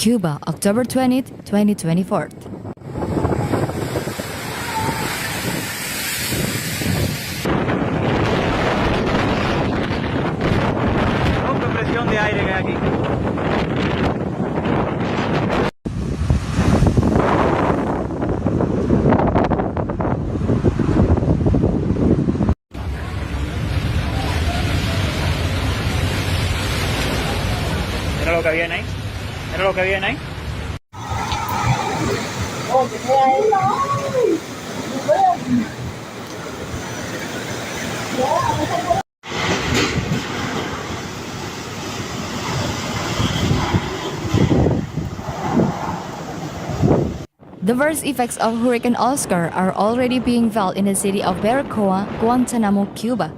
Cuba, October 20th, 2024. Presión de aire que hay aquí. Mira lo que viene ahí. Mira lo que viene ahí. The worst effects of Hurricane Oscar are already being felt in the city of Baracoa, Guantanamo, Cuba,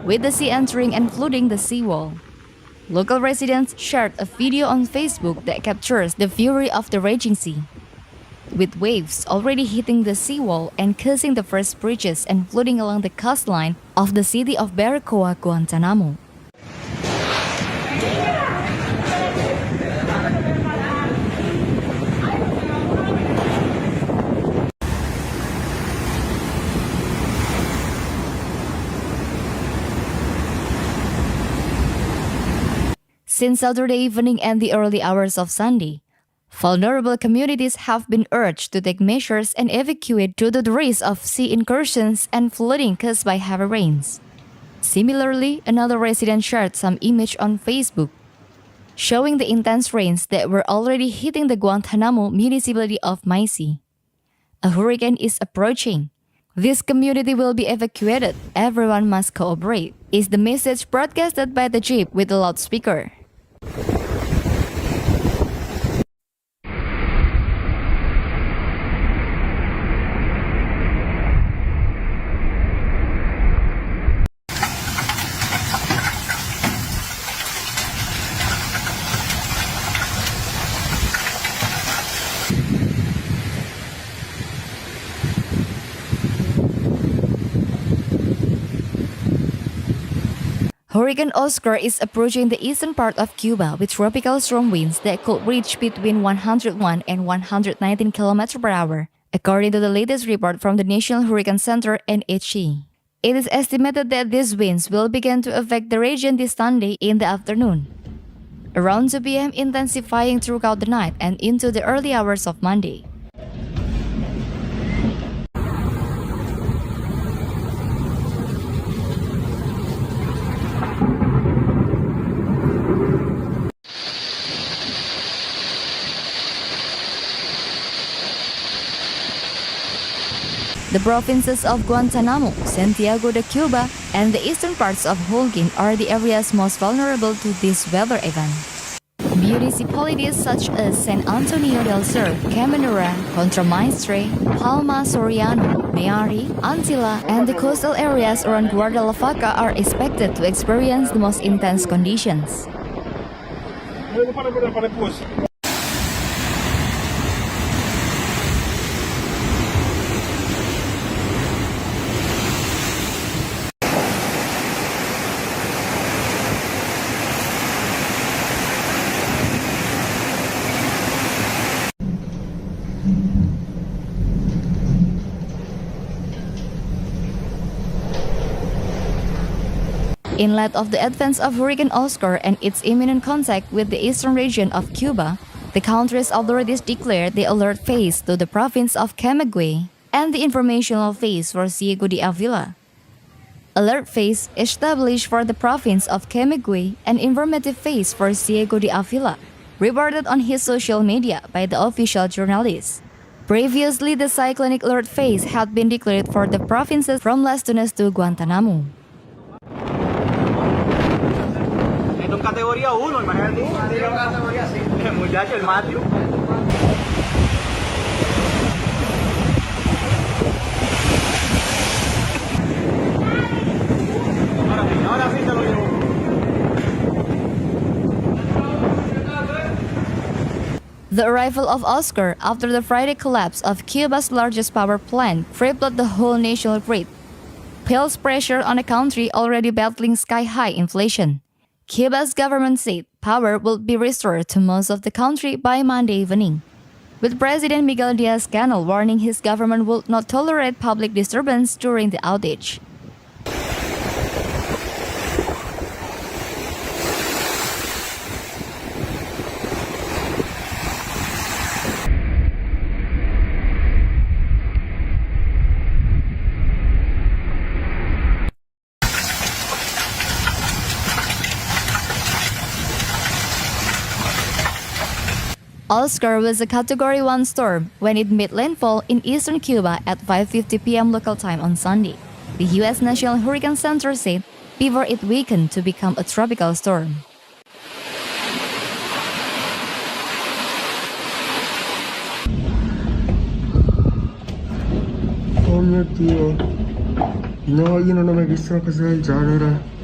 with the sea entering and flooding the seawall. Local residents shared a video on Facebook that captures the fury of the raging sea, with waves already hitting the seawall and causing the first breaches and flooding along the coastline of the city of Baracoa, Guantanamo. Since Saturday evening and the early hours of Sunday, vulnerable communities have been urged to take measures and evacuate due to the risk of sea incursions and flooding caused by heavy rains. Similarly, another resident shared some image on Facebook showing the intense rains that were already hitting the Guantanamo municipality of Maisi. A hurricane is approaching. This community will be evacuated. Everyone must cooperate, is the message broadcasted by the Jeep with a loudspeaker. Hurricane Oscar is approaching the eastern part of Cuba with tropical storm winds that could reach between 101 and 119 km per hour, according to the latest report from the National Hurricane Center (NHC). It is estimated that these winds will begin to affect the region this Sunday in the afternoon, around 2 p.m., intensifying throughout the night and into the early hours of Monday. The provinces of Guantanamo, Santiago de Cuba, and the eastern parts of Holguin are the areas most vulnerable to this weather event. Municipalities such as San Antonio del Sur, Caminera, Contramaestre, Palma, Soriano, Meari, Antilla, and the coastal areas around Guadalajara are expected to experience the most intense conditions. In light of the advance of Hurricane Oscar and its imminent contact with the eastern region of Cuba, the country's authorities declared the alert phase to the province of Camagüey and the informational phase for Ciego de Avila. Alert phase established for the province of Camagüey and informative phase for Ciego de Avila, reported on his social media by the official journalist. Previously, the cyclonic alert phase had been declared for the provinces from Las Tunas to Guantanamo. Categoría 1, imagínate. Categoría 5. El muchacho, el Matthew. Ahora sí se lo llevo. The arrival of Oscar after the Friday collapse of Cuba's largest power plant crippled the whole national grid, pills pressure on a country already battling sky-high inflation. Cuba's government said power will be restored to most of the country by Monday evening, with President Miguel Diaz-Canel warning his government will not tolerate public disturbance during the outage. Oscar was a Category 1 storm when it made landfall in eastern Cuba at 5:50 p.m. local time on Sunday. The U.S. National Hurricane Center said before it weakened to become a tropical storm. Oh mio Dio, no, io non ho mai visto una cosa del genere.